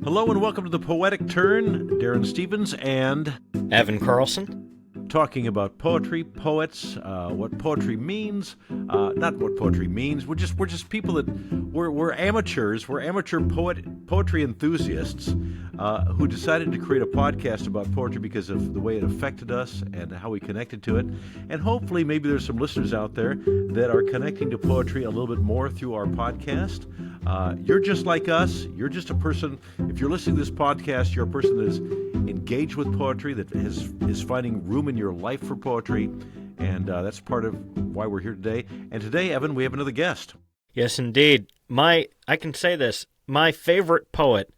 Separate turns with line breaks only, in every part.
Hello and welcome to The Poetic Turn. Darren Stevens and
Evan Carlson.
Talking about poetry, poets, what poetry means, not what poetry means. We're just people that we're amateurs. We're amateur poetry enthusiasts who decided to create a podcast about poetry because of the way it affected us and how we connected to it. And hopefully, maybe there's some listeners out there that are connecting to poetry a little bit more through our podcast. You're just like us. You're just a person. If you're listening to this podcast, you're a person that is engaged with poetry, that is finding room in your life for poetry, and that's part of why we're here today. And today, Evan, we have another guest.
Yes, indeed. I can say this. My favorite poet,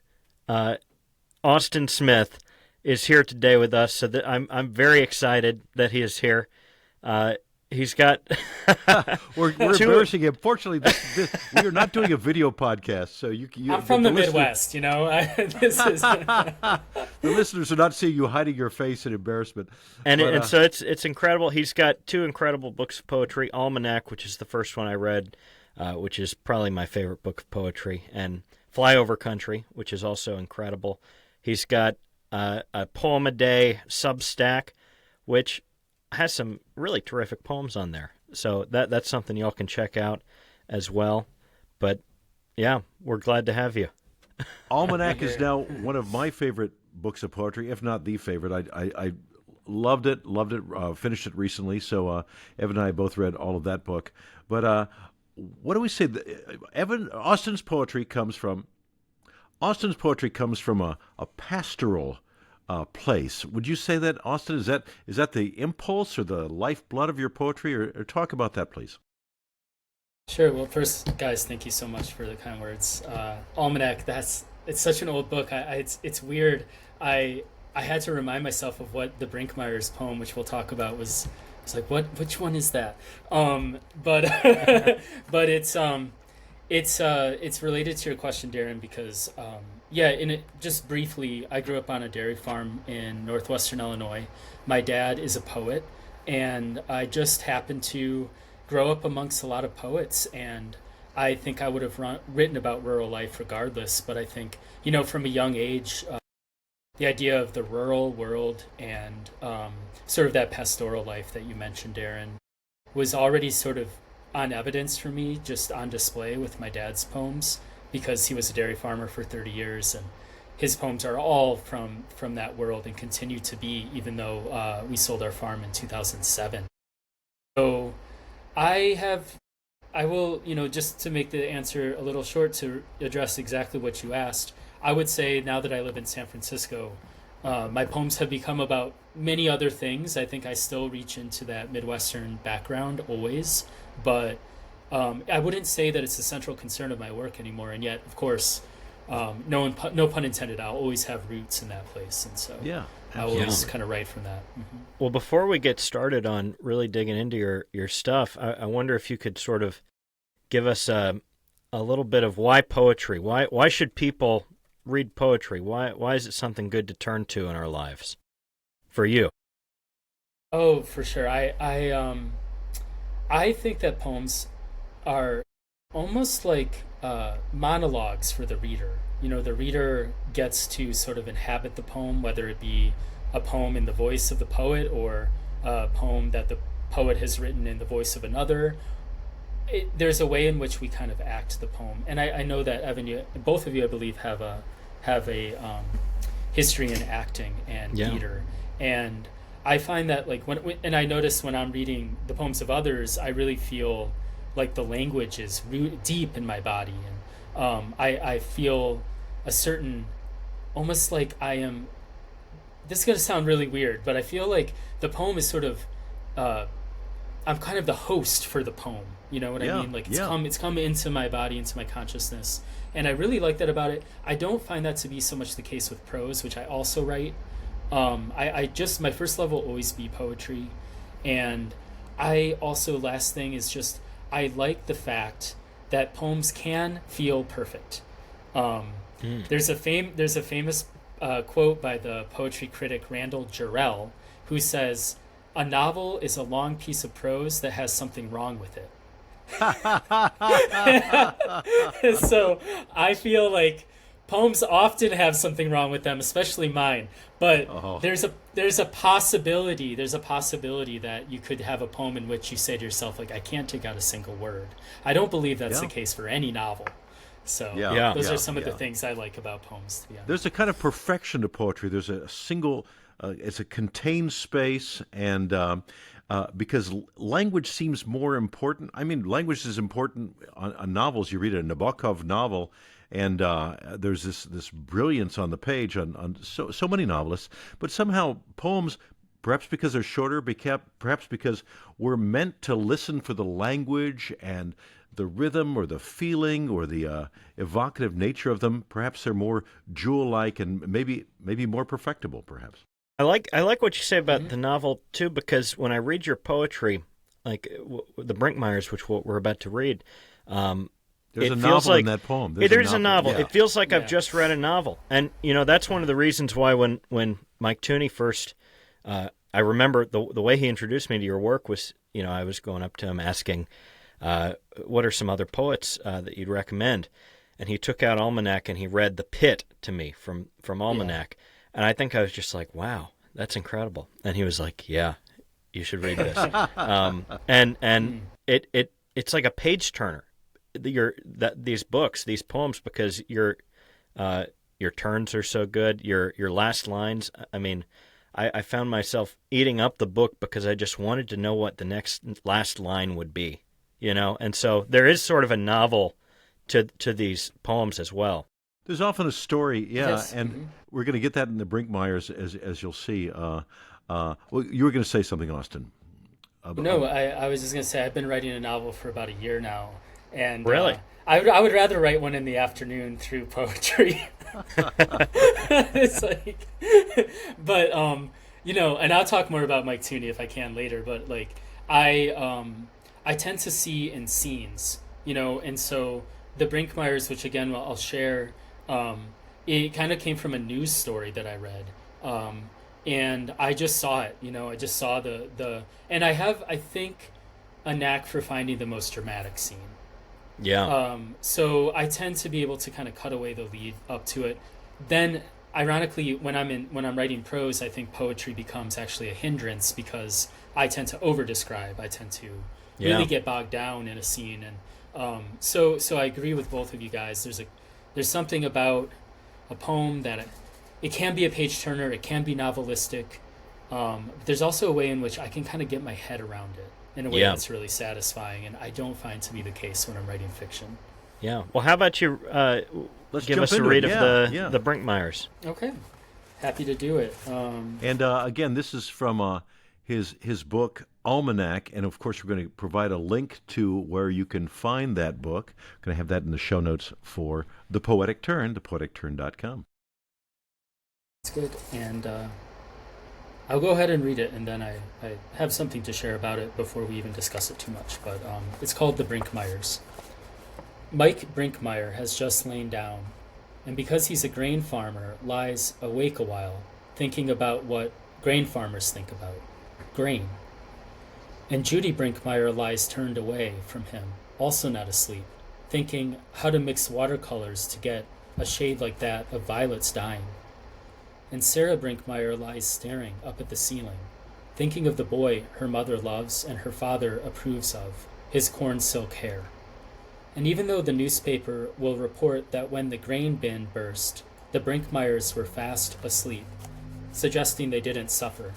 Austin Smith, is here today with us, so that I'm very excited that he is here. He's got
we're embarrassing him. Fortunately, we are not doing a video podcast, so you
I'm from the Midwest, you know. This is
the listeners are not seeing you hiding your face in embarrassment.
And so it's incredible. He's got two incredible books of poetry: Almanac, which is the first one I read, which is probably my favorite book of poetry, and Flyover Country, which is also incredible. He's got a poem a day Substack, which has some really terrific poems on there. So that's something y'all can check out as well. But yeah, we're glad to have you.
Almanac is now one of my favorite books of poetry, if not the favorite. I loved it, finished it recently. So Evan and I both read all of that book. But what do we say? Austin's poetry comes from a pastoral place. Would you say that, Austin? Is that the impulse or the lifeblood of your poetry? Or talk about that, please.
Sure. Well, first, guys, thank you so much for the kind words. Almanac, it's such an old book. It's weird. I had to remind myself of what the Brinkmeyer's poem, which we'll talk about, was. It's like, which one is that? But it's related to your question, Darren, because just briefly, I grew up on a dairy farm in northwestern Illinois. My dad is a poet, and I just happened to grow up amongst a lot of poets, and I think I would have written about rural life regardless, but I think, from a young age, the idea of the rural world and sort of that pastoral life that you mentioned, Darren, was already sort of on evidence for me, just on display with my dad's poems, because he was a dairy farmer for 30 years, and his poems are all from that world and continue to be, even though we sold our farm in 2007. So I will, just to make the answer a little short, to address exactly what you asked, I would say now that I live in San Francisco, my poems have become about many other things. I think I still reach into that Midwestern background always, but I wouldn't say that it's a central concern of my work anymore. And yet, of course, no pun intended, I'll always have roots in that place. And so I always kind of write from that. Mm-hmm.
Well, before we get started on really digging into your stuff, I wonder if you could sort of give us a little bit of why poetry. Why should people read poetry? Why is it something good to turn to in our lives for you?
Oh, for sure. I think that poems are almost like monologues for the reader. The reader gets to sort of inhabit the poem, whether it be a poem in the voice of the poet or a poem that the poet has written in the voice of another. There's a way in which we kind of act the poem. And I know that, Evan, both of you, I believe, have a history in acting and theater. And I find that, and I notice when I'm reading the poems of others, I really feel like the language is deep in my body, and I feel a certain, almost like I am. This is gonna sound really weird, but I feel like the poem is sort of, I'm kind of the host for the poem. You know what I mean? Like it's come into my body, into my consciousness, and I really like that about it. I don't find that to be so much the case with prose, which I also write. I just, my first love will always be poetry, and I also, last thing is just, I like the fact that poems can feel perfect. There's a famous quote by the poetry critic Randall Jarrell, who says, "A novel is a long piece of prose that has something wrong with it." So I feel like poems often have something wrong with them, especially mine. But
Oh.
there's a possibility that you could have a poem in which you say to yourself, like, I can't take out a single word. I don't believe that's the case for any novel. So
Yeah.
those are some of the things I like about poems, to be honest.
There's a kind of perfection to poetry. There's a single, it's a contained space, and because language seems more important. I mean, language is important on novels. You read a Nabokov novel, and there's this brilliance on the page on so many novelists, but somehow poems. Perhaps because they're shorter, perhaps because we're meant to listen for the language and the rhythm or the feeling or the evocative nature of them. Perhaps they're more jewel-like and maybe more perfectible, perhaps.
I like what you say about the novel too, because when I read your poetry, like the Brinkmeyers, which we're about to read,
There's
it
a
feels
novel
like
in that poem.
There's a novel.
Yeah.
It feels like I've just read a novel, and that's one of the reasons why when Mike Tooney first, I remember the way he introduced me to your work was, I was going up to him asking, what are some other poets that you'd recommend? And he took out Almanac and he read The Pit to me from Almanac. Yeah. And I think I was just like, wow, that's incredible. And he was like, yeah, you should read this. It's like a page turner. These books, these poems, because your turns are so good. Your last lines. I mean, I found myself eating up the book because I just wanted to know what the last line would be. And so there is sort of a novel to these poems as well.
There's often a story,
Yes.
and we're going to get that in the Brinkmeyers, as you'll see. Well, you were going to say something, Austin.
No, I was just going to say I've been writing a novel for about a year now. And
really?
I would rather write one in the afternoon through poetry. It's like, but and I'll talk more about Mike Tooney if I can later. But like, I tend to see in scenes, and so the Brinkmeyers, which again I'll share, it kind of came from a news story that I read, and I just saw it. I just saw the and I have, I think, a knack for finding the most dramatic scene.
Yeah.
So I tend to be able to kind of cut away the lead up to it. Then, ironically, when I'm writing prose, I think poetry becomes actually a hindrance because I tend to over-describe. I tend to really get bogged down in a scene, and so I agree with both of you guys. There's something about a poem that it can be a page turner. It can be novelistic. There's also a way in which I can kind of get my head around it in a way that's really satisfying, and I don't find to be the case when I'm writing fiction.
Yeah. Well, how about you give us a read of the Brinkmeyers?
Okay. Happy to do it.
And again, this is from his book, Almanac, and of course we're going to provide a link to where you can find that book. We're going to have that in the show notes for The Poetic Turn, thepoeticturn.com.
That's good. And I'll go ahead and read it, and then I have something to share about it before we even discuss it too much. But it's called The Brinkmeyers. Mike Brinkmeyer has just lain down, and because he's a grain farmer, lies awake a while, thinking about what grain farmers think about, grain. And Judy Brinkmeyer lies turned away from him, also not asleep, thinking how to mix watercolors to get a shade like that of violets dying. And Sarah Brinkmeyer lies staring up at the ceiling, thinking of the boy her mother loves and her father approves of, his corn silk hair. And even though the newspaper will report that when the grain bin burst, the Brinkmeyers were fast asleep, suggesting they didn't suffer,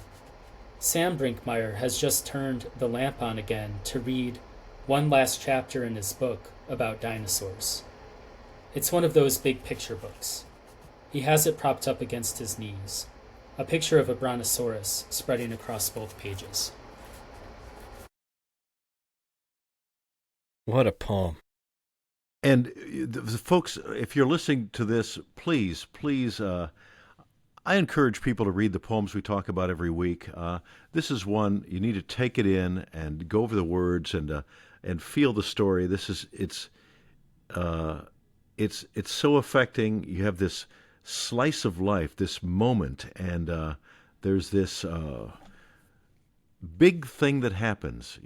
Sam Brinkmeyer has just turned the lamp on again to read one last chapter in his book about dinosaurs. It's one of those big picture books. He has it propped up against his knees, a picture of a brontosaurus spreading across both pages.
What a poem.
And the folks, if you're listening to this, please, I encourage people to read the poems we talk about every week. This is one you need to take it in and go over the words and feel the story. It's so affecting. You have this slice of life, this moment, and there's this big thing that happens.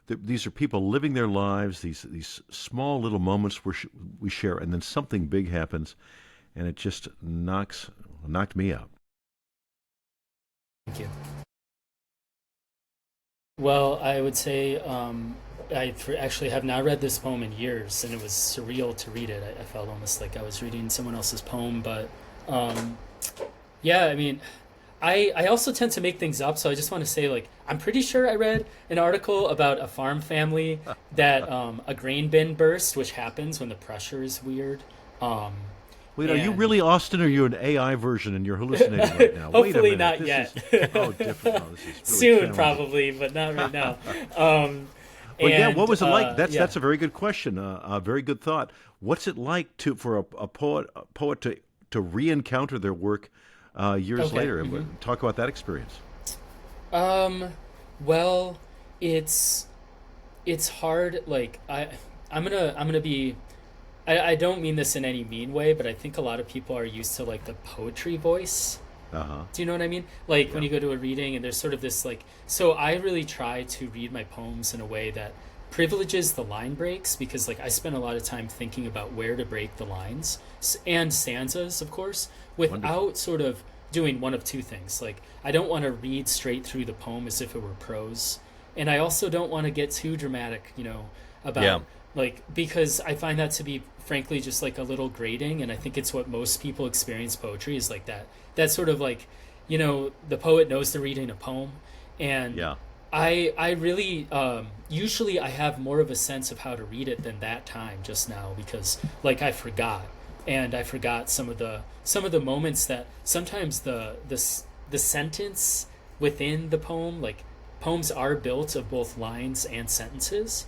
These are people living their lives. These small little moments we share, and then something big happens. and it just knocked me out.
Thank you. Well, I would say actually have not read this poem in years, and it was surreal to read it. I felt almost like I was reading someone else's poem, but yeah, I mean, I also tend to make things up, so I just want to say, like, I'm pretty sure I read an article about a farm family that a grain bin burst, which happens when the pressure is weird.
Wait, are you really Austin, or are you an AI version and you're hallucinating right now? Wait a
Hopefully
minute.
not
This
yet.
Different. Oh, this is really
Soon,
challenging.
probably, but not right now.
But yeah,
And,
what was it like? That's
yeah.
a very good question. A very good thought. What's it like for a poet to re-encounter their work years
Okay.
later? Talk about that experience.
Well, it's hard. Like I'm gonna be. I don't mean this in any mean way, but I think a lot of people are used to like the poetry voice.
Uh-huh.
Do you know what I mean? Like when
Yeah.
you go to a reading and there's sort of this like. So I really try to read my poems in a way that privileges the line breaks, because like I spend a lot of time thinking about where to break the lines and stanzas, of course, without
Wonderful.
sort of doing one of two things. Like I don't want to read straight through the poem as if it were prose, and I also don't want to get too dramatic, about
Yeah.
like, because I find that to be frankly just like a little grating, and I think it's what most people experience poetry is like that sort of like, the poet knows they're reading a poem, and
Yeah.
I really usually I have more of a sense of how to read it than that time just now, because like I forgot some of the moments that sometimes the sentence within the poem, like poems are built of both lines and sentences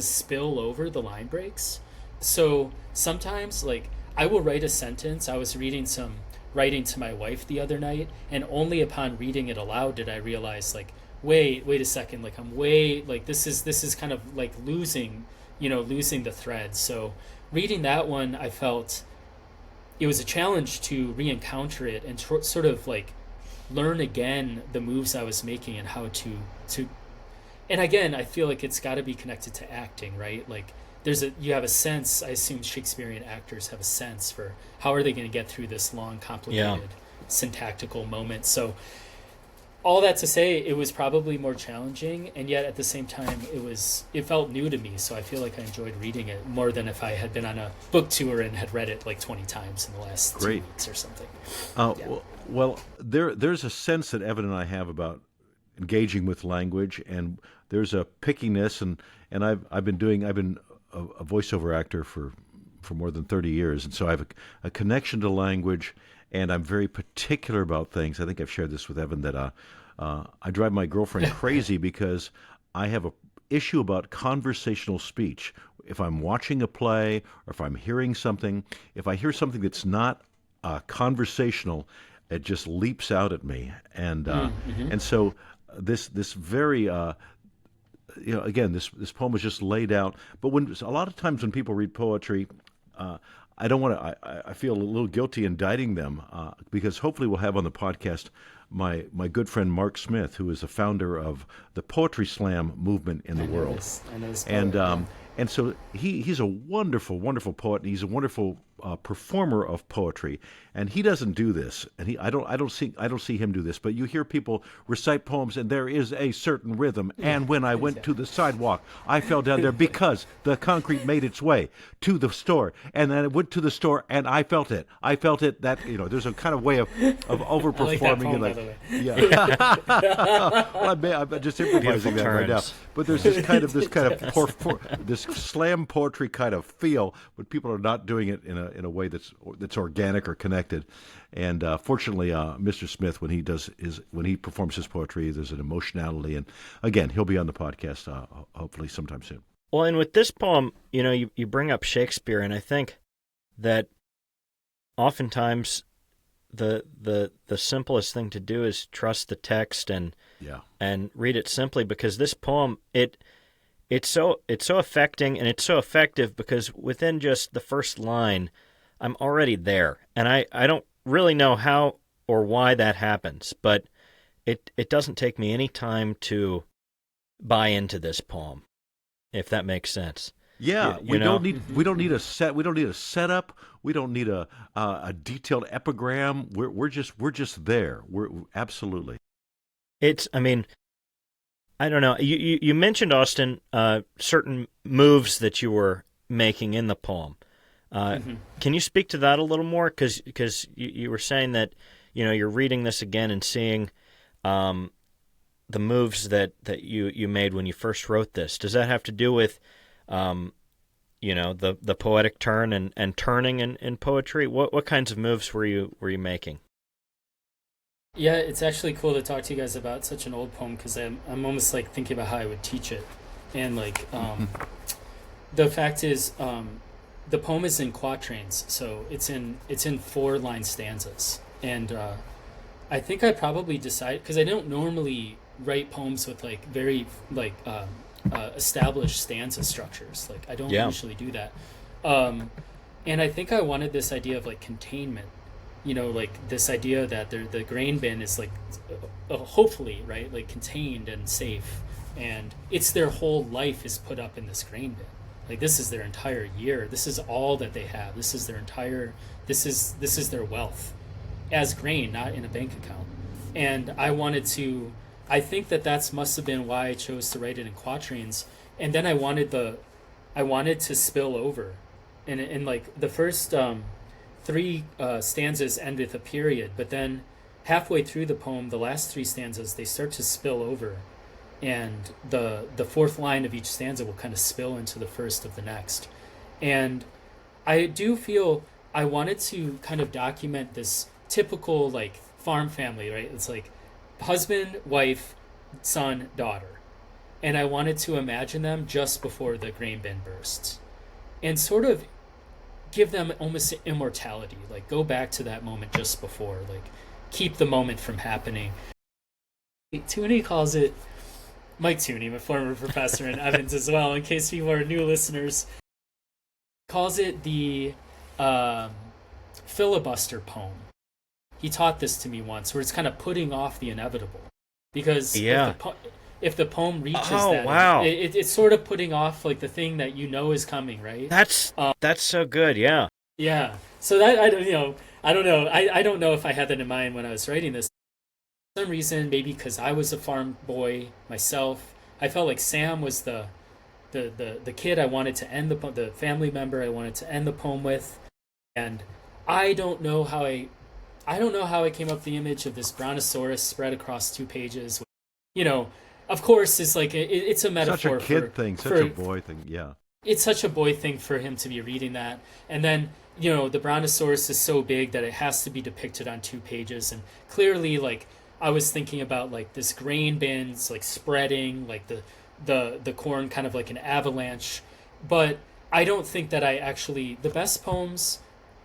spill over the line breaks. So sometimes like I will write a sentence. I was reading some writing to my wife the other night, and only upon reading it aloud did I realize, like, wait a second, like I'm way like this is kind of like losing the thread. So reading that one, I felt it was a challenge to re-encounter it and sort of like learn again the moves I was making and how to and again, I feel like it's got to be connected to acting, right? Like you have a sense. I assume Shakespearean actors have a sense for how are they going to get through this long, complicated syntactical moment. So all that to say, it was probably more challenging, and yet at the same time, it felt new to me. So I feel like I enjoyed reading it more than if I had been on a book tour and had read it like 20 times in the last 2 weeks or something. Yeah.
Well, there's a sense that Evan and I have about engaging with language, and there's a pickiness, and I've been a voiceover actor for more than 30 years, and so I have a connection to language, and I'm very particular about things. I think I've shared this with Evan that I drive my girlfriend crazy because I have a issue about conversational speech. If I'm watching a play or if I'm hearing something, if I hear something that's not conversational, it just leaps out at me, and so this very again, this poem was just laid out. But a lot of times when people read poetry, I don't want to. I feel a little guilty indicting them because hopefully we'll have on the podcast my good friend Mark Smith, who is the founder of the Poetry Slam movement in the world.
I know this poet,
And so he's a wonderful, wonderful poet, and he's a wonderful performer of poetry. And he doesn't do this, and I don't see him do this. But you hear people recite poems, and there is a certain rhythm. And when I went to the sidewalk, I fell down there because the concrete made its way to the store, and then I went to the store, and I felt it. That there's a kind of way of overperforming.
I like that poem, by the way.
Yeah. Well, I'm just improvising that right now. But there's this kind of this slam poetry kind of feel, but people are not doing it in a way that's organic or connected. And fortunately, Mr. Smith, when he performs his poetry, there's an emotionality. And again, he'll be on the podcast hopefully sometime soon.
Well, and with this poem, you bring up Shakespeare, and I think that oftentimes the simplest thing to do is trust the text and read it simply, because this poem it's so affecting and it's so effective, because within just the first line I'm already there, and I don't really know how or why that happens, but it doesn't take me any time to buy into this poem, if that makes sense.
Yeah,
You know?
we don't need a setup. We don't need a detailed epigram. We're just there. We're absolutely.
I mean, I don't know. You mentioned, Austin, certain moves that you were making in the poem. Can you speak to that a little more? Because you were saying that you're reading this again and seeing the moves that you made when you first wrote this. Does that have to do with the poetic turn and turning in poetry? What kinds of moves were you making?
Yeah, it's actually cool to talk to you guys about such an old poem because I'm almost like thinking about how I would teach it, and like the fact is the poem is in quatrains, so it's in 4-line stanzas, and I think I probably decided because I don't normally write poems with like very like established stanza structures. Like I don't usually do that, and I think I wanted this idea of like containment. Like this idea that the grain bin is like hopefully, right, like contained and safe, and it's their whole life is put up in this grain bin. Like this is their entire year. This is all that they have. This is their entire. This is their wealth, as grain, not in a bank account. And I think that must have been why I chose to write it in quatrains. And then I wanted to spill over, and like the first 3 stanzas end with a period, but then halfway through the poem, the last 3 stanzas, they start to spill over, and the 4th line of each stanza will kind of spill into the first of the next. And I do feel I wanted to kind of document this typical like farm family, right? It's like husband, wife, son, daughter. And I wanted to imagine them just before the grain bin bursts and sort of give them almost immortality, like go back to that moment just before, like keep the moment from happening. Tooney calls it, Mike Tooney, my former professor in Evans as well, in case people are new listeners, calls it the filibuster poem. He taught this to me once, where it's kind of putting off the inevitable, because if the poem reaches it's sort of putting off like the thing that is coming, right?
That's so good.
Yeah. So that I don't know. I don't know if I had that in mind when I was writing this. For some reason, maybe because I was a farm boy myself, I felt like Sam was the kid I wanted to end the family member I wanted to end the poem with, and I don't know how I came up with the image of this brontosaurus spread across 2 pages. Of course, it's like it's a metaphor.
Such a kid thing, such a boy thing. Yeah,
it's such a boy thing for him to be reading that, and then the brontosaurus is so big that it has to be depicted on 2 pages, and clearly, like I was thinking about like this grain bins like spreading, like the corn kind of like an avalanche, but I don't think that the best poems,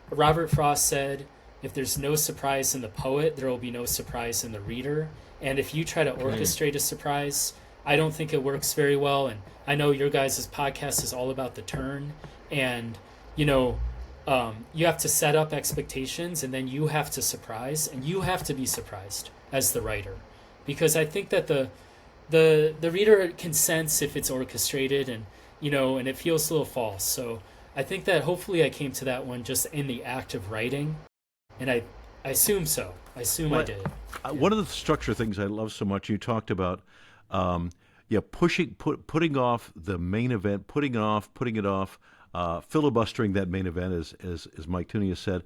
Robert Frost said, if there's no surprise in the poet, there will be no surprise in the reader. And if you try to orchestrate a surprise, I don't think it works very well. And I know your guys' podcast is all about the turn. And, you have to set up expectations, and then you have to surprise, and you have to be surprised as the writer. Because I think that the reader can sense if it's orchestrated, and, and it feels a little false. So I think that hopefully I came to that one just in the act of writing. And I assume so. I did.
One of the structure things I love so much, you talked about, putting off the main event, putting it off, filibustering that main event, as Mike Tooney has said.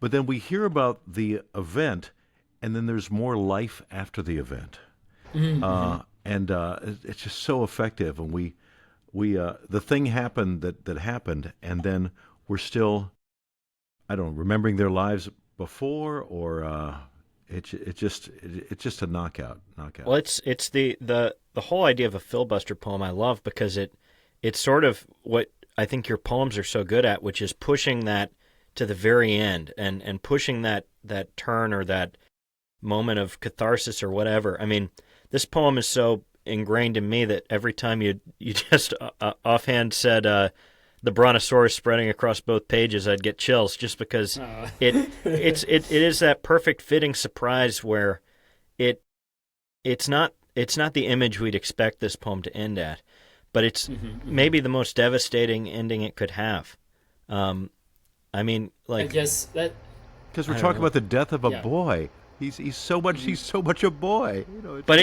But then we hear about the event, and then there's more life after the event, and it's just so effective. And we the thing happened that happened, and then we're still, remembering their lives before, or it's just a knockout.
Well, it's the whole idea of a filibuster poem I love, because it's sort of what I think your poems are so good at, which is pushing that to the very end and pushing that turn or that moment of catharsis or whatever. I mean, this poem is so ingrained in me that every time you just offhand said the brontosaurus spreading across both pages, I'd get chills, just because it is that perfect fitting surprise where it's not the image we'd expect this poem to end at, but it's maybe the most devastating ending it could have. I mean, like,
I guess that
Because we're
I don't
talking
know.
about the death of a
Yeah.
boy. He's so much a boy. You know,
But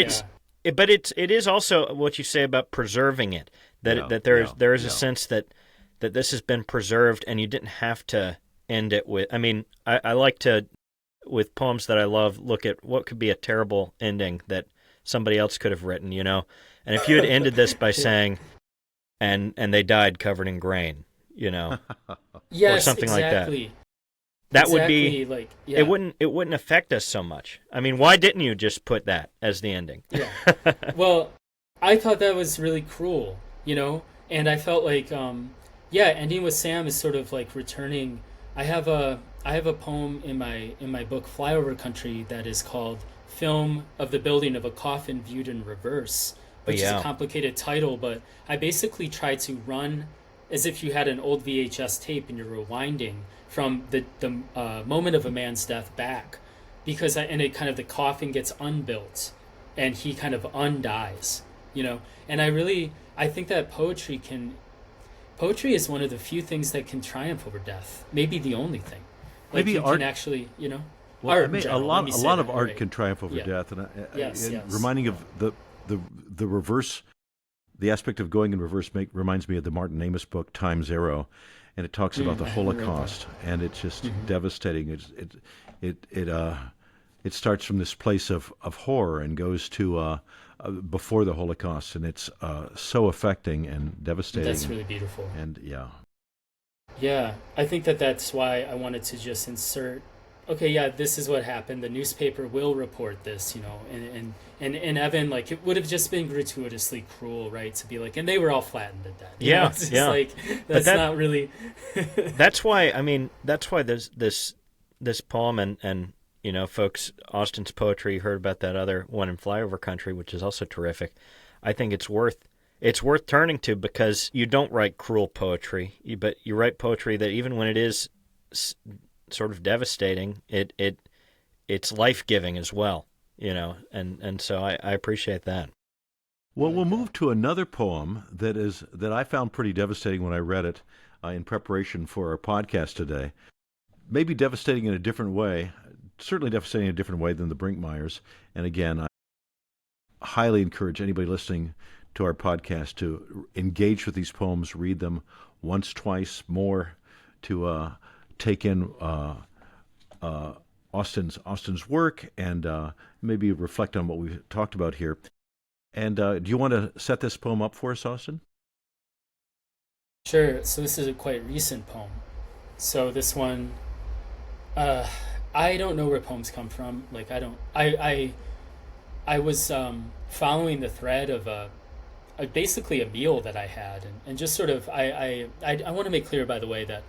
it is also what you say about preserving it. That there is a sense that this has been preserved, and you didn't have to end it with. I mean, I like to, with poems that I love, look at what could be a terrible ending that somebody else could have written. You know, and if you had ended this by saying, and they died covered in grain, you know,
yes,
something like that.
exactly.
that would be.
Like, yeah.
It wouldn't affect us so much. I mean, why didn't you just put that as the ending?
Yeah. Well, I thought that was really cruel, you know, and I felt like, ending with Sam is sort of like returning. I have a poem in my book Flyover Country that is called "Film of the Building of a Coffin Viewed in Reverse," which is a complicated title, but I basically try to run as if you had an old VHS tape and you're rewinding from the moment of a man's death back, because the coffin gets unbuilt and he kind of undies, you know. And I think that poetry is one of the few things that can triumph over death, maybe the only thing. Like,
Maybe
you
art
can actually, you know.
Well,
art
I
in
mean,
general,
a
let me say
lot of
that,
art
right.
can triumph over
Yeah.
death, and
Yes.
reminding of the reverse, the aspect of going in reverse reminds me of the Martin Amis book Time Zero, and it talks about the
I haven't read that.
Holocaust, and it's just devastating. It starts from this place of horror and goes to before the Holocaust, and it's so affecting and devastating.
That's really beautiful.
And yeah.
Yeah, I think that's why I wanted to just insert, okay, yeah, this is what happened. The newspaper will report this, you know, and Evan, like, it would have just been gratuitously cruel, right, to be like, and they were all flattened to death. You know? It's just like, that's not really.
That's why this poem and you know, folks, Austin's poetry, you heard about that other one in Flyover Country, which is also terrific. I think it's worth turning to, because you don't write cruel poetry, but you write poetry that, even when it is sort of devastating, it's life-giving as well, you know, and so I appreciate that.
Well, we'll move to another poem that I found pretty devastating when I read it in preparation for our podcast today. Maybe devastating in a different way, certainly devastating in a different way than the Brinkmeyers. And again, I highly encourage anybody listening to our podcast to engage with these poems, read them once, twice, more, to take in Austin's work, and maybe reflect on what we've talked about here. And do you want to set this poem up for us, Austin?
Sure. So this is a quite recent poem. So this one, I don't know where poems come from. Like, I was following the thread of basically a meal that I had, and just sort of, I want to make clear, by the way, that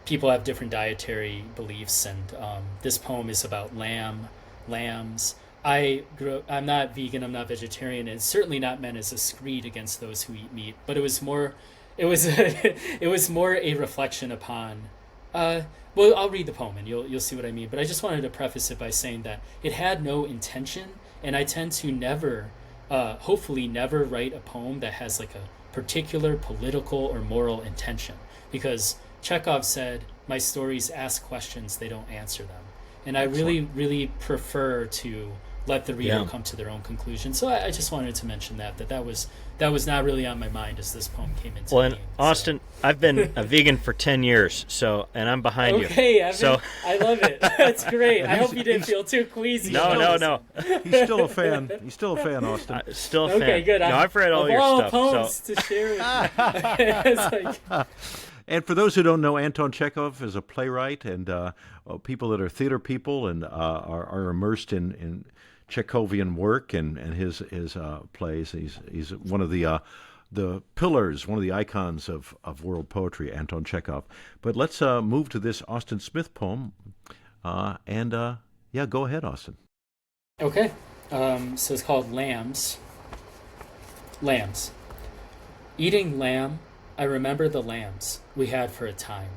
people have different dietary beliefs, and this poem is about lambs. I'm not vegan, I'm not vegetarian, and it's certainly not meant as a screed against those who eat meat, but it was more a reflection upon, well, I'll read the poem and you'll see what I mean, but I just wanted to preface it by saying that it had no intention, and I tend to hopefully never write a poem that has like a particular political or moral intention, because Chekhov said, "My stories ask questions, they don't answer them." And I really prefer to let the reader come to their own conclusion. So I just wanted to mention that was not really on my mind as this poem came into being.
And Austin, I've been a vegan for 10 years, and I'm behind you.
Okay, Evan,
so
I love it. That's great. I hope you didn't feel too queasy.
No.
He's still a fan. He's still a fan, Austin.
Still a fan.
Okay, good.
No, I've read all your stuff.
Poems to share with you. It's like,
And for those who don't know, Anton Chekhov is a playwright, and people that are theater people and are immersed in Chekhovian work and his plays. He's one of the pillars, one of the icons of world poetry, Anton Chekhov. But let's move to this Austin Smith poem, and go ahead, Austin.
okay. So it's called Lambs. Lambs. Eating lamb, I remember the lambs we had for a time.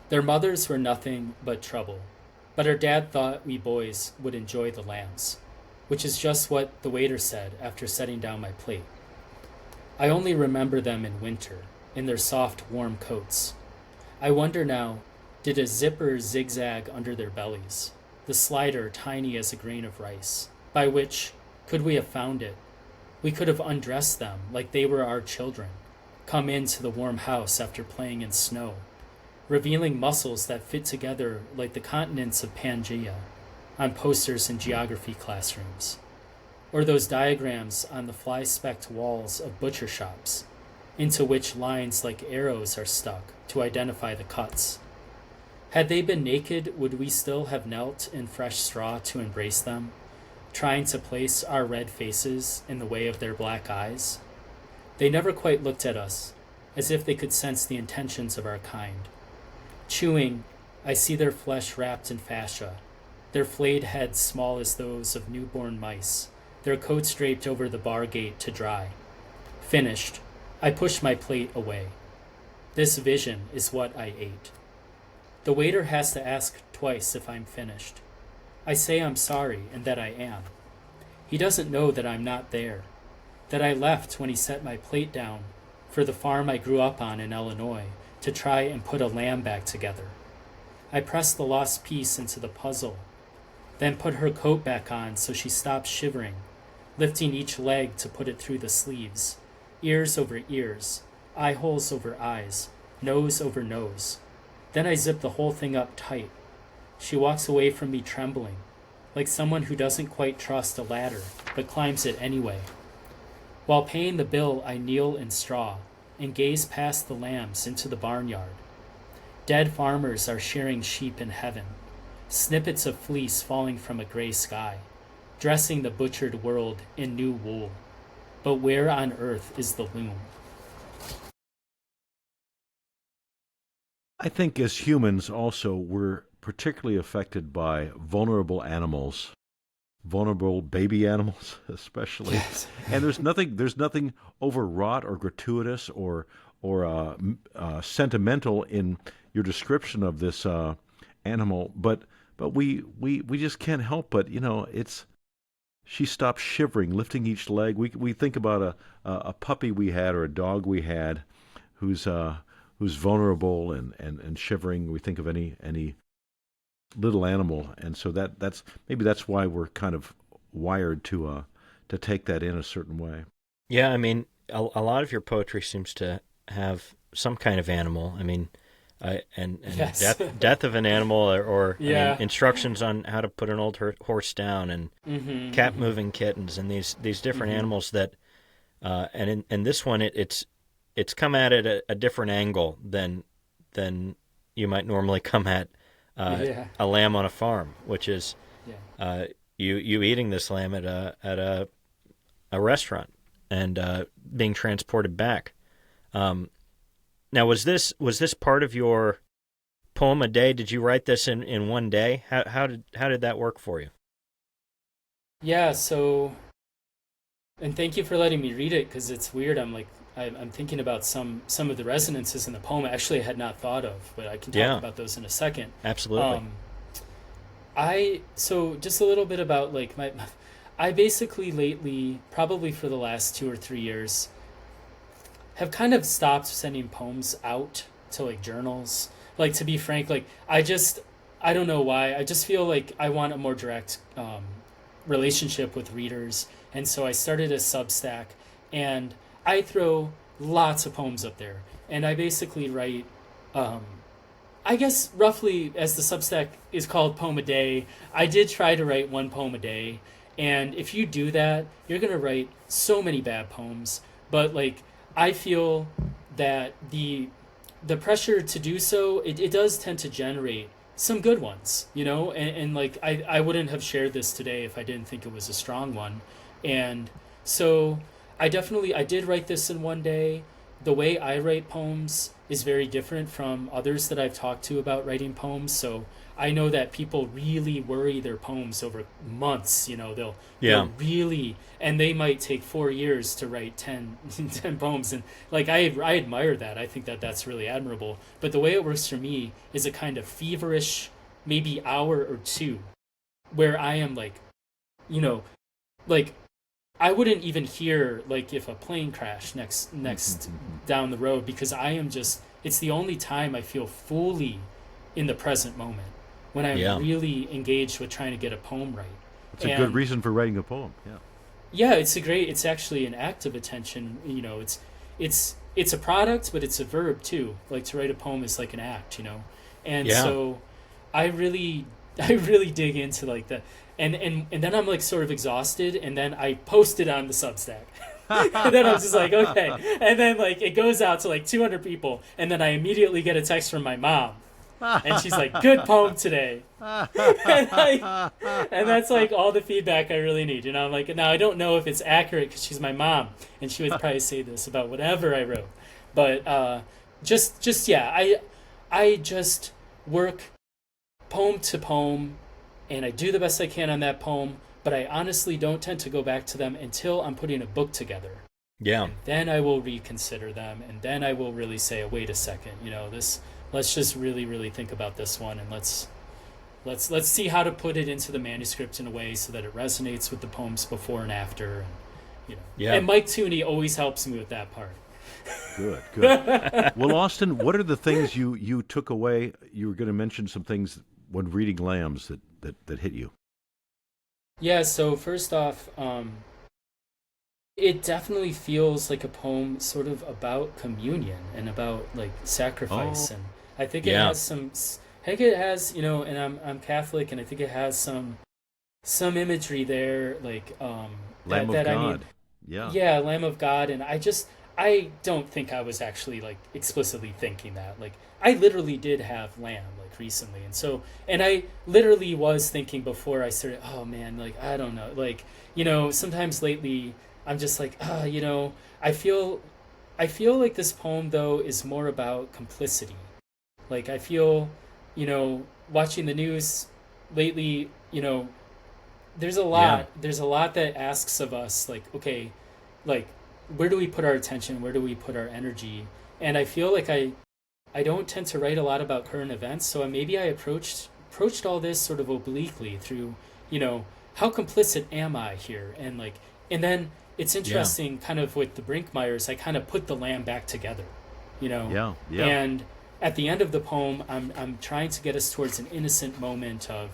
Their mothers were nothing but trouble, but our dad thought we boys would enjoy the lambs, which is just what the waiter said after setting down my plate. I only remember them in winter, in their soft, warm coats. I wonder now, did a zipper zigzag under their bellies, the slider tiny as a grain of rice, by which, could we have found it, we could have undressed them like they were our children, come into the warm house after playing in snow, revealing muscles that fit together like the continents of Pangaea on posters in geography classrooms, or those diagrams on the fly-specked walls of butcher shops, into which lines like arrows are stuck to identify the cuts. Had they been naked, would we still have knelt in fresh straw to embrace them, trying to place our red faces in the way of their black eyes? They never quite looked at us, as if they could sense the intentions of our kind. Chewing, I see their flesh wrapped in fascia, their flayed heads small as those of newborn mice, their coats draped over the bar gate to dry. Finished, I push my plate away. This vision is what I ate. The waiter has to ask twice if I'm finished. I say I'm sorry and that I am. He doesn't know that I'm not there, that I left when he set my plate down for the farm I grew up on in Illinois to try and put a lamb back together. I press the lost piece into the puzzle, then put her coat back on so she stops shivering, lifting each leg to put it through the sleeves, ears over ears, eye holes over eyes, nose over nose. Then I zip the whole thing up tight. She walks away from me trembling, like someone who doesn't quite trust a ladder, but climbs it anyway. While paying the bill, I kneel in straw and gaze past the lambs into the barnyard. Dead farmers are shearing sheep in heaven, snippets of fleece falling from a gray sky, dressing the butchered world in new wool. But where on earth is the loom?
I think as humans also we're particularly affected by vulnerable animals, vulnerable baby animals especially.
Yes.
And there's nothing overwrought or gratuitous or sentimental in your description of this animal, but we just can't help but it's she stops shivering, lifting each leg. We think about a puppy we had or a dog we had who's vulnerable and shivering. We think of any little animal, and so that's why we're kind of wired to take that in a certain way.
Yeah, I mean, a lot of your poetry seems to have some kind of animal. I mean, and
Yes.
death of an animal, or
Yeah.
I mean, instructions on how to put an old horse down, and
Mm-hmm,
cat moving kittens, and these different animals that, and in this one, it's come at it a different angle than you might normally come at
Yeah.
a lamb on a farm, which is
Yeah.
you eating this lamb at a restaurant and being transported back. Now, was this part of your poem a day? Did you write this in one day? How did that work for you?
Yeah, so, and thank you for letting me read it, because it's weird. I'm thinking about some of the resonances in the poem. Actually, I had not thought of, but I can talk about those in a second.
Absolutely.
So just a little bit about I basically lately, probably for the last 2 or 3 years, have kind of stopped sending poems out to journals. To be frank, I don't know why. I just feel like I want a more direct relationship with readers, and so I started a Substack, and I throw lots of poems up there, and I basically write, I guess roughly, as the Substack is called, poem a day. I did try to write one poem a day, and if you do that, you're gonna write so many bad poems. But I feel that the pressure to do so, it does tend to generate some good ones, and I wouldn't have shared this today if I didn't think it was a strong one. And so I did write this in one day. The way I write poems is very different from others that I've talked to about writing poems. So I know that people really worry their poems over months. They'll really, and they might take 4 years to write 10 poems. And I admire that. I think that that's really admirable. But the way it works for me is a kind of feverish, maybe hour or two, where I am like I wouldn't even hear like if a plane crashed next down the road, because I am just, it's the only time I feel fully in the present moment, when I'm
Yeah.
really engaged with trying to get a poem right.
It's a good
And
reason for writing a poem. Yeah.
yeah, it's actually an act of attention. It's a product, but it's a verb too. Like to write a poem is like an act, And
Yeah.
so I really I really dig into like the, and then I'm like sort of exhausted, and then I post it on the Substack. And then I'm just like, okay. And then like it goes out to like 200 people, and then I immediately get a text from my mom. And she's like, "Good poem today," and that's like all the feedback I really need. I'm like, now I don't know if it's accurate because she's my mom, and she would probably say this about whatever I wrote. But just yeah, I just work poem to poem, and I do the best I can on that poem. But I honestly don't tend to go back to them until I'm putting a book together.
Yeah.
And then I will reconsider them, and then I will really say, wait a second, this. Let's just really, really think about this one, and let's see how to put it into the manuscript in a way so that it resonates with the poems before and after, and
Yeah.
And Mike Tooney always helps me with that part.
Good. Well, Austin, what are the things you took away? You were going to mention some things when reading Lambs that hit you.
Yeah. So first off, it definitely feels like a poem sort of about communion and about like sacrifice, and I think it has some. I think it has, and I'm Catholic, and I think it has some imagery there, like
Lamb of
that
God.
I mean, yeah, Lamb of God, and I don't think I was actually like explicitly thinking that. Like I literally did have lamb like recently, and I literally was thinking before I started. Oh man, like I don't know, like sometimes lately I'm just like I feel like this poem though is more about complicity. Like I feel, watching the news lately, there's a lot that asks of us, like, okay, like where do we put our attention? Where do we put our energy? And I feel like I don't tend to write a lot about current events, so maybe I approached all this sort of obliquely through, how complicit am I here? And then it's interesting, kind of with the Brinkmeyers, I kind of put the lamb back together,
Yeah.
And at the end of the poem, I'm trying to get us towards an innocent moment of,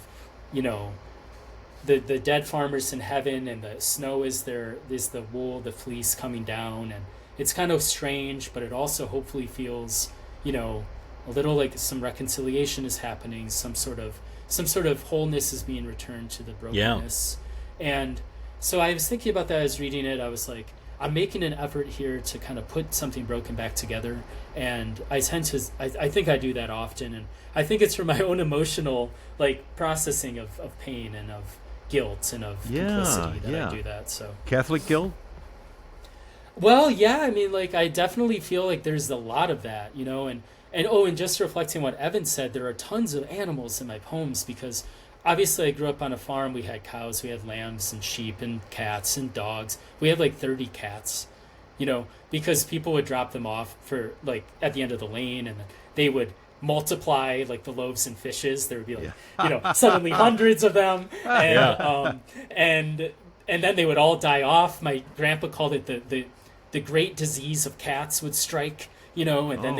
the dead farmers in heaven, and the snow is the wool, the fleece coming down, and it's kind of strange, but it also hopefully feels, a little like some reconciliation is happening, some sort of wholeness is being returned to the brokenness. And so I was thinking about that as reading it. I was like, I'm making an effort here to kind of put something broken back together, and I think I do that often, and I think it's for my own emotional like processing of pain and of guilt and of complicity that I do that. So
Catholic guilt?
Well, yeah, I mean, like I definitely feel like there's a lot of that, and just reflecting what Evan said, there are tons of animals in my poems because obviously I grew up on a farm. We had cows, we had lambs and sheep and cats and dogs. We had like 30 cats, because people would drop them off for like at the end of the lane, and they would multiply like the loaves and fishes. There would be like, suddenly hundreds of them, and then they would all die off. My grandpa called it the great disease of cats would strike, and then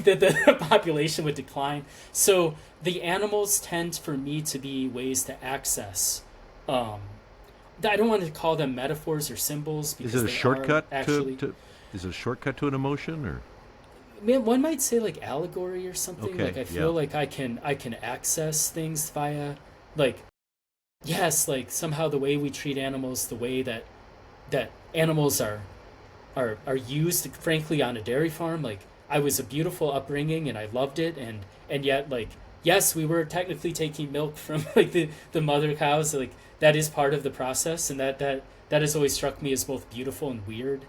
the population would decline. So the animals tend for me to be ways to access. I don't want to call them metaphors or symbols because
is it a shortcut
actually.
Is it a shortcut to an emotion, or?
One might say like allegory or something.
Okay,
like I feel like I can access things via like, yes, like somehow the way we treat animals, the way that animals are used, frankly, on a dairy farm. Like I was a beautiful upbringing and I loved it, and yet like yes, we were technically taking milk from like the mother cows. Like that is part of the process, and that has always struck me as both beautiful and weird.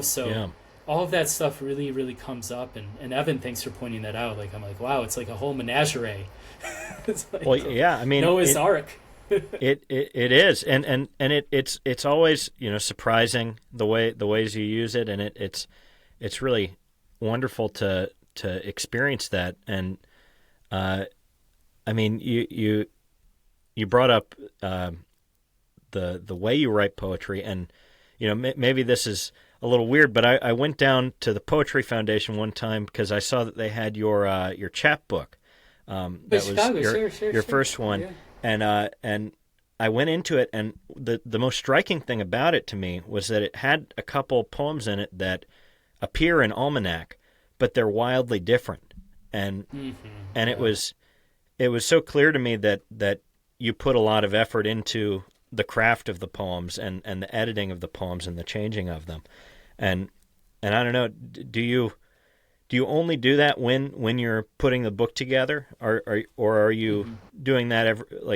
So.
Yeah.
All of that stuff really, really comes up, and Evan, thanks for pointing that out. Like I'm like, wow, it's like a whole menagerie. It's like,
Well, yeah, I mean,
Noah's Ark.
it is, and it's always surprising the ways you use it, and it's really wonderful to experience that. And I mean, you brought up the way you write poetry, and maybe this is a little weird, but I went down to the Poetry Foundation one time because I saw that they had your chapbook. That was
Chicago,
your first one,
yeah.
and I went into it, and the most striking thing about it to me was that it had a couple poems in it that appear in Almanac, but they're wildly different, and it was so clear to me that you put a lot of effort into the craft of the poems and the editing of the poems and the changing of them, and I don't know, do you only do that when you're putting the book together, or are you doing that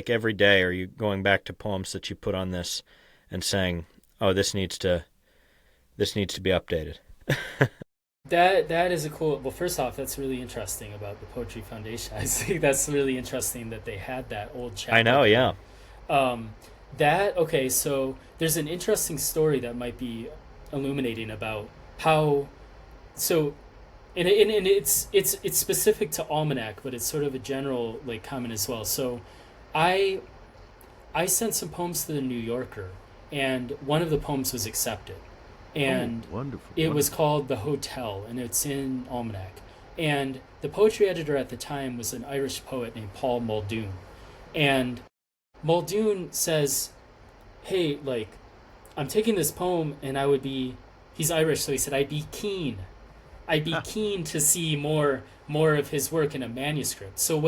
every day? Are you going back to poems that you put on this and saying, "Oh, this needs to be updated"?
That is a cool. Well, first off, that's really interesting about the Poetry Foundation. I think that's really interesting that they had that old chapter.
I know, yeah.
Okay. So there's an interesting story that might be illuminating about how. So, and it's specific to Almanac, but it's sort of a general comment as well. So, I sent some poems to the New Yorker, and one of the poems was accepted. And it was called The Hotel, and it's in Almanac. And the poetry editor at the time was an Irish poet named Paul Muldoon. And Muldoon says, hey, I'm taking this poem, and he's Irish, so he said, I'd be keen to see more of his work in a manuscript. So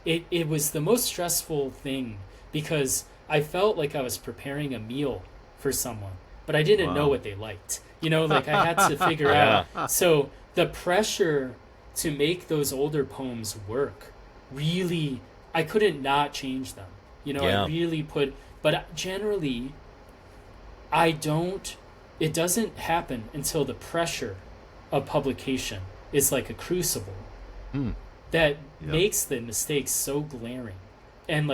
it was the most stressful thing, because I felt like I was preparing a meal for someone, but I didn't know what they liked. I had to figure out. So the pressure to make those older poems work, really, I couldn't not change them. I really but generally, it doesn't happen until the pressure of publication is like a crucible that makes the mistakes so glaring. And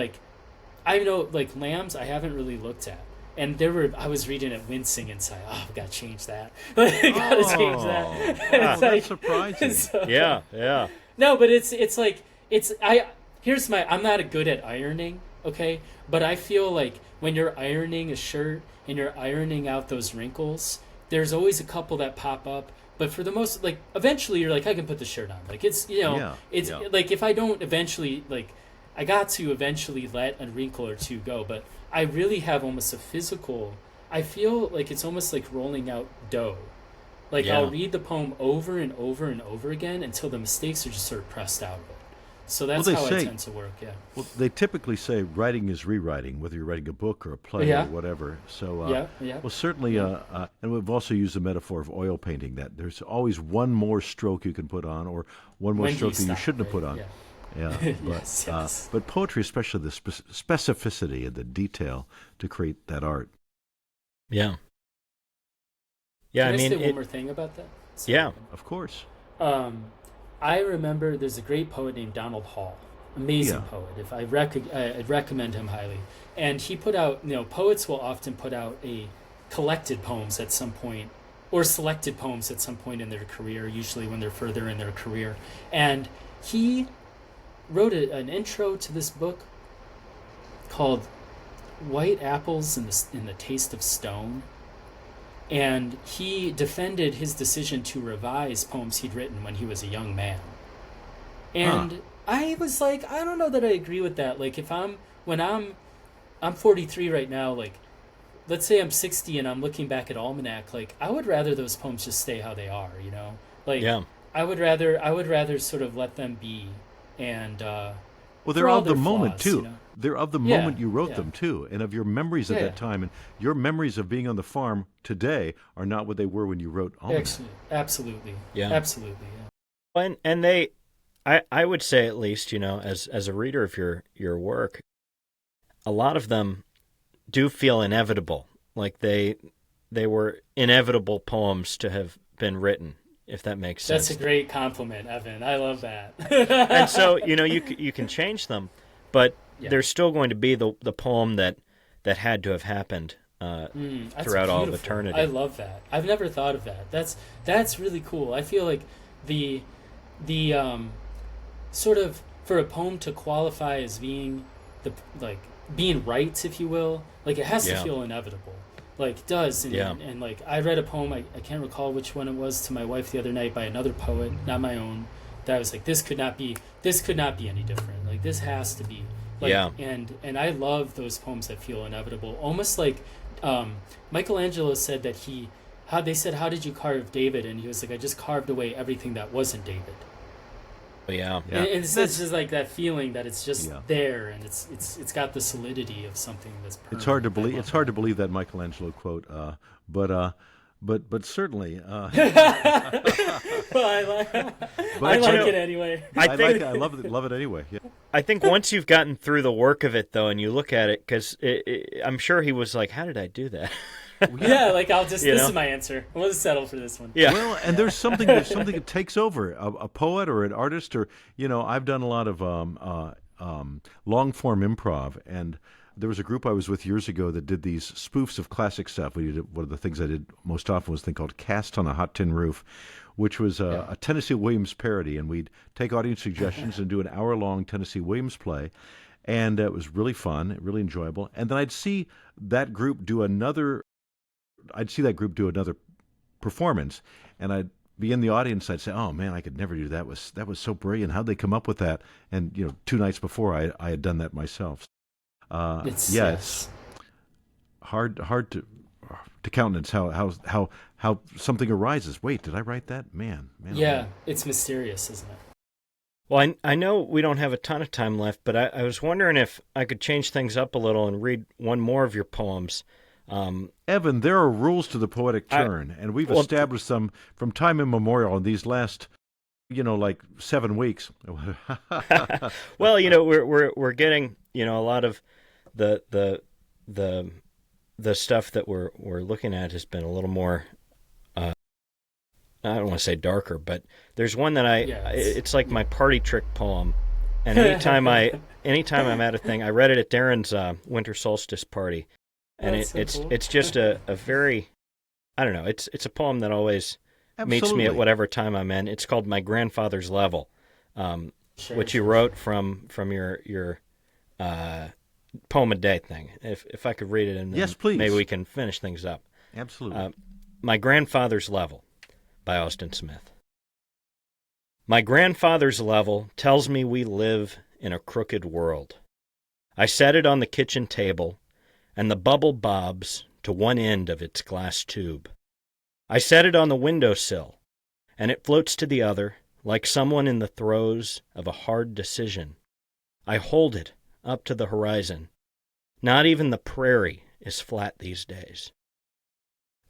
I know Lambs I haven't really looked at. And I was reading it wincing inside. Oh, we gotta change that. Gotta change that.
That's surprising.
So,
yeah.
No, but I'm not good at ironing, okay? But I feel like when you're ironing a shirt and you're ironing out those wrinkles, there's always a couple that pop up. But for the most, eventually you're I can put the shirt on. If I don't eventually, I got to eventually let a wrinkle or two go, but I really have almost a physical, I feel like it's almost like rolling out dough. I'll read the poem over and over and over again until the mistakes are just sort of pressed out of it. So that's how I tend to work, yeah.
Well, they typically say writing is rewriting, whether you're writing a book or a play or whatever. So, well, certainly, and we've also used the metaphor of oil painting, that there's always one more stroke you can put on, or one more stroke that you shouldn't have put on. Yeah, but,
yes.
But poetry, especially the specificity and the detail to create that art.
Yeah. Yeah,
Can I say one more thing about that?
Sorry. Yeah,
of course.
I remember there's a great poet named Donald Hall, amazing poet. I'd recommend him highly. And he put out, poets will often put out a collected poems at some point, or selected poems at some point in their career, usually when they're further in their career. And he wrote an intro to this book called White Apples and the Taste of Stone. And he defended his decision to revise poems he'd written when he was a young man. And I was I don't know that I agree with that. I'm 43 right now, let's say I'm 60 and I'm looking back at Almanac, I would rather those poems just stay how they are, I would rather sort of let them be. And
they're of the moment
flaws,
too. They're of the moment you wrote them too, and of your memories at that time. And your memories of being on the farm today are not what they were when you wrote Almanac.
Absolutely, absolutely.
Yeah. And they, I would say at least, as a reader of your work, a lot of them do feel inevitable, they were inevitable poems to have been written. If that makes sense.
That's a great compliment, Evan. I love that.
And so, you can change them, but there's still going to be the poem that had to have happened throughout all of eternity.
I love that. I've never thought of that. That's really cool. I feel like the sort of, for a poem to qualify as being being right, if you will, it has to feel inevitable. like it does. And,
Yeah.
and like I read a poem, I can't recall which one it was, to my wife the other night by another poet, not my own, that I was like, this could not be any different. Like this has to be. Like,
Yeah.
And I love those poems that feel inevitable. Almost like Michelangelo said that they said, how did you carve David? And he was like, I just carved away everything that wasn't David.
Yeah.
And it's just like that feeling that it's just
Yeah.
there, and it's got the solidity of something that's permanent.
It's hard to believe.
I love
It's hard to believe that Michelangelo quote, but certainly.
Well, I like it anyway.
I love it anyway. Yeah.
I think once you've gotten through the work of it, though, and you look at it, because I'm sure he was like, how did I do that?
Yeah, like this
know?
is my answer. I'm gonna settle for this one.
Yeah.
Well, and there's something that takes over a poet or an artist, or I've done a lot of long form improv, and there was a group I was with years ago that did these spoofs of classic stuff. We did one of the things I did most often was a thing called Cast on a Hot Tin Roof, which was a Tennessee Williams parody, and we'd take audience suggestions and do an hour-long Tennessee Williams play, and it was really fun, really enjoyable. And then I'd see that group do another performance, and I'd be in the audience. I'd say, "Oh man, I could never do that. That was so brilliant. How'd they come up with that?" And 2 nights before, I had done that myself. It's hard to countenance how something arises. Wait, did I write that? Man.
Yeah, it's mysterious, isn't it?
Well, I know we don't have a ton of time left, but I was wondering if I could change things up a little and read one more of your poems.
Evan, there are rules to the poetic turn, and we've established them from time immemorial in these last, like 7 weeks.
Well, we're getting, a lot of the stuff that we're looking at has been a little more. I don't want to say darker, but there's one that it's like my party trick poem, and anytime I'm at a thing, I read it at Darren's winter solstice party. And it's just a very, I don't know, it's a poem that always meets me at whatever time I'm in. It's called My Grandfather's Level, which you wrote from your poem a day thing. If I could read it, and
yes, please.
Maybe we can finish things up.
Absolutely.
My Grandfather's Level by Austin Smith. My grandfather's level tells me we live in a crooked world. I set it on the kitchen table, and the bubble bobs to one end of its glass tube. I set it on the windowsill, and it floats to the other, like someone in the throes of a hard decision. I hold it up to the horizon. Not even the prairie is flat these days.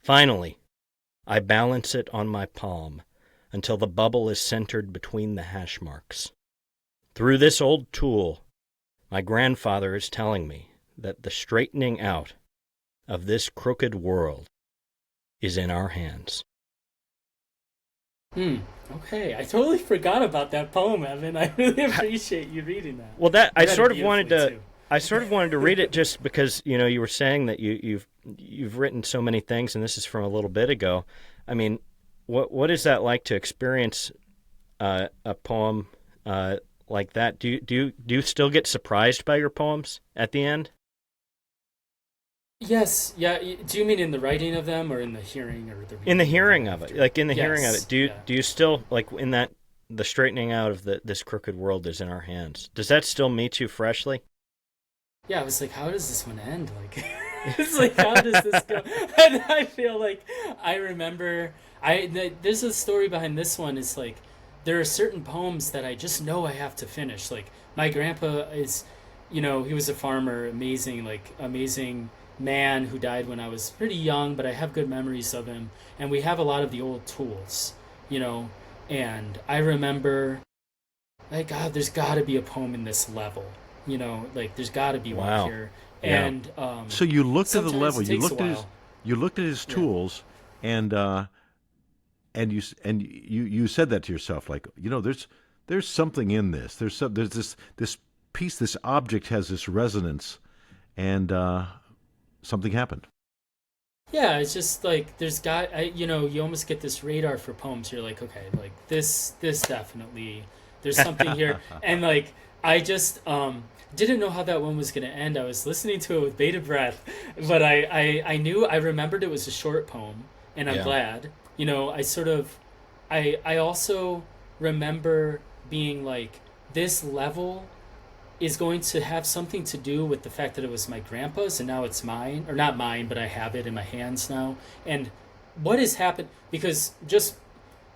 Finally, I balance it on my palm until the bubble is centered between the hash marks. Through this old tool, my grandfather is telling me that the straightening out of this crooked world is in our hands.
Okay, I totally forgot about that poem, Evan. I really appreciate you reading that.
Well, I sort of wanted to read it just because you were saying that you've written so many things, and this is from a little bit ago. I mean, what is that like to experience a poem like that? Do you still get surprised by your poems at the end?
Yes, yeah. Do you mean in the writing of them, or in the hearing, or the reading?
In the hearing of it, like in the hearing of it. Do
yeah.
you still like in that the straightening out of this crooked world is in our hands? Does that still meet you freshly?
Yeah, I was like, how does this one end? Like, it's like, how does this go? And I feel like I remember. There's a story behind this one. It's like there are certain poems that I just know I have to finish. Like my grandpa is, he was a farmer, amazing man who died when I was pretty young, but I have good memories of him, and we have a lot of the old tools, and I remember, like, God, there's got to be a poem in this level, like there's got to be one here.
Yeah.
And
so you looked at the level, you looked at his tools, and you said that to yourself, like, there's something in this. There's this piece, this object has this resonance, and something happened.
Yeah, it's just like you almost get this radar for poems. You're like, okay, like this definitely, there's something here, and like I just didn't know how that one was going to end. I was listening to it with bated breath, but I knew, I remembered it was a short poem, and I'm
Yeah.
glad. You know, I also remember being like, this level is going to have something to do with the fact that it was my grandpa's and now it's mine, or not mine, but I have it in my hands now. And what has happened, because just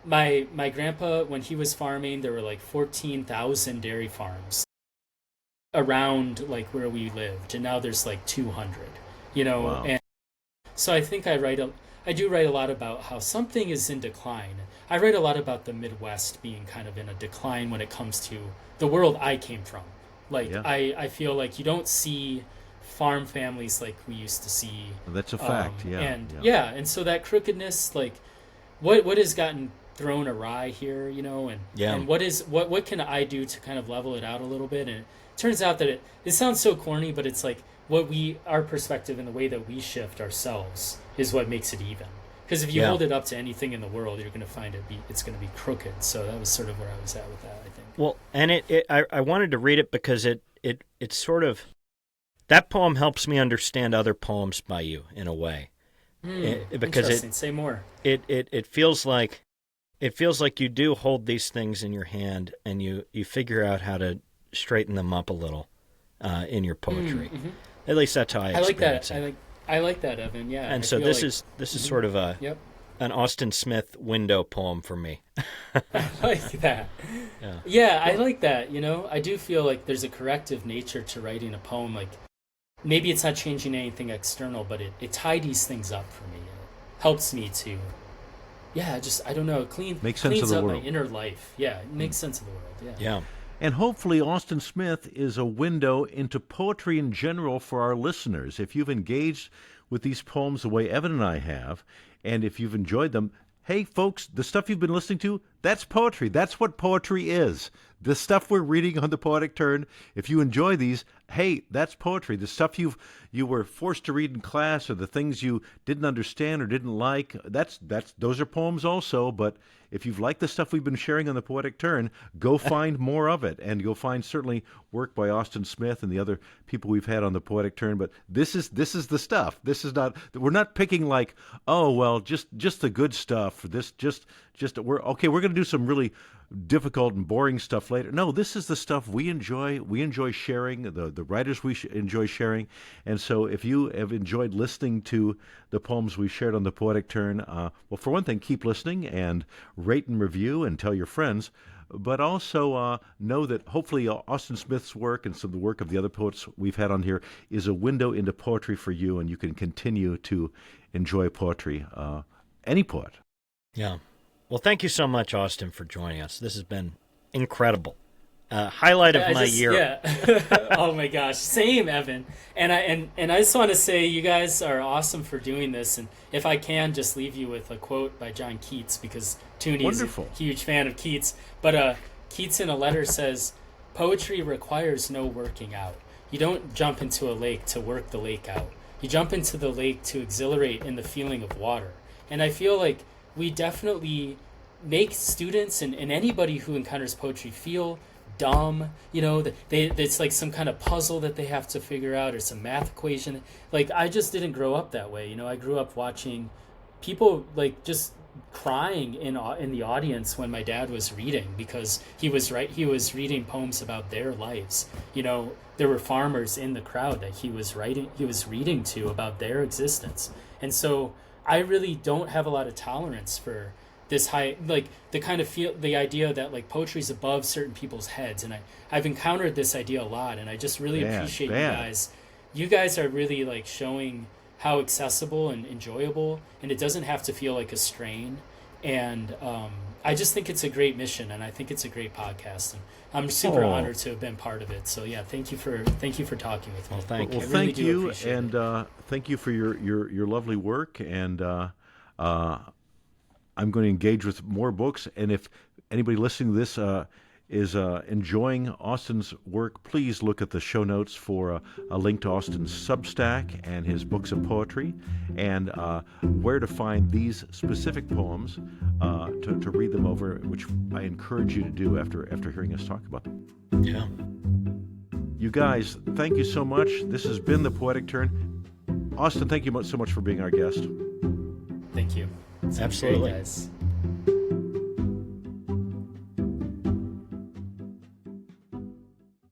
my grandpa, when he was farming, there were like 14,000 dairy farms around like where we lived, and now there's like 200, you know.
Wow.
And so I think I do write a lot about how something is in decline. I write a lot about the Midwest being kind of in a decline when it comes to the world I came from. Like,
Yeah.
I feel like you don't see farm families like we used to see.
That's a fact. Yeah.
And
yeah.
and so that crookedness, like what has gotten thrown awry here, you know, and
Yeah.
and what can I do to kind of level it out a little bit? And it turns out that it sounds so corny, but it's like our perspective and the way that we shift ourselves is what makes it even. Because if you
Yeah.
hold it up to anything in the world, you're going to find it's going to be crooked. So that was sort of where I was at with that, I think.
Well, and I wanted to read it because it's sort of, that poem helps me understand other poems by you in a way. Because
Interesting. Say more.
it feels like you do hold these things in your hand, and you figure out how to straighten them up a little in your poetry.
Mm-hmm.
At least that's how I
I like
experience
that.
it.
I like that, Evan. Yeah.
And
I
so
feel
this
like-
is sort of
Yep.
an Austin Smith window poem for me.
I like that.
Yeah.
Yeah, I like that. You know, I do feel like there's a corrective nature to writing a poem. Like, maybe it's not changing anything external, but it tidies things up for me. It helps me to, I don't know,
Make sense of
cleans
the
up
world.
my inner life. Yeah, it makes sense of the world. Yeah.
Yeah.
And hopefully, Austin Smith is a window into poetry in general for our listeners. If you've engaged with these poems the way Evan and I have, and if you've enjoyed them, hey, folks, the stuff you've been listening to, that's poetry. That's what poetry is. The stuff we're reading on the Poetic Turn, if you enjoy these, hey, that's poetry. The stuff you were forced to read in class, or the things you didn't understand or didn't like, those are poems also. But if you've liked the stuff we've been sharing on the Poetic Turn, go find more of it, and go find certainly work by Austin Smith and the other people we've had on the Poetic Turn. But this is the stuff. This is not, we're not picking like, oh well, just the good stuff. This just we're going to do some really difficult and boring stuff later. No, this is the stuff we enjoy. We enjoy sharing, the writers we enjoy sharing. And so if you have enjoyed listening to the poems we shared on the Poetic Turn, well, for one thing, keep listening and rate and review and tell your friends. But also know that hopefully Austin Smith's work and some of the work of the other poets we've had on here is a window into poetry for you, and you can continue to enjoy poetry. Any poet.
Yeah. Well, thank you so much, Austin, for joining us. This has been incredible. Highlight of my year.
Yeah. Oh my gosh. Same, Evan. And I just want to say you guys are awesome for doing this. And if I can just leave you with a quote by John Keats, because Toonie is a
Wonderful.
huge fan of Keats. But Keats in a letter says, "Poetry requires no working out. You don't jump into a lake to work the lake out. You jump into the lake to exhilarate in the feeling of water." And I feel like we definitely make students and anybody who encounters poetry feel dumb. You know, it's like some kind of puzzle that they have to figure out, or some math equation. Like, I just didn't grow up that way. You know, I grew up watching people like just crying in the audience when my dad was reading, because he was reading poems about their lives. You know, there were farmers in the crowd that he was reading to about their existence. And so I really don't have a lot of tolerance for this high, like the kind of the idea that like poetry is above certain people's heads. And I've encountered this idea a lot, and I just really appreciate you guys. You guys are really like showing how accessible and enjoyable, and it doesn't have to feel like a strain. And I just think it's a great mission, and I think it's a great podcast, and I'm super honored to have been part of it. So yeah, thank you for talking with me.
Well, thank you.
Well,
I really
thank
do
you,
appreciate
and thank you for your lovely work. And I'm going to engage with more books. And if anybody listening to this is enjoying Austin's work, please look at the show notes for a link to Austin's Substack and his books of poetry, and where to find these specific poems to read them over, which I encourage you to do after hearing us talk about them.
Yeah.
You guys, thank you so much. This has been The Poetic Turn. Austin, thank you so much for being our guest.
Thank you.
Absolutely.
Great, guys.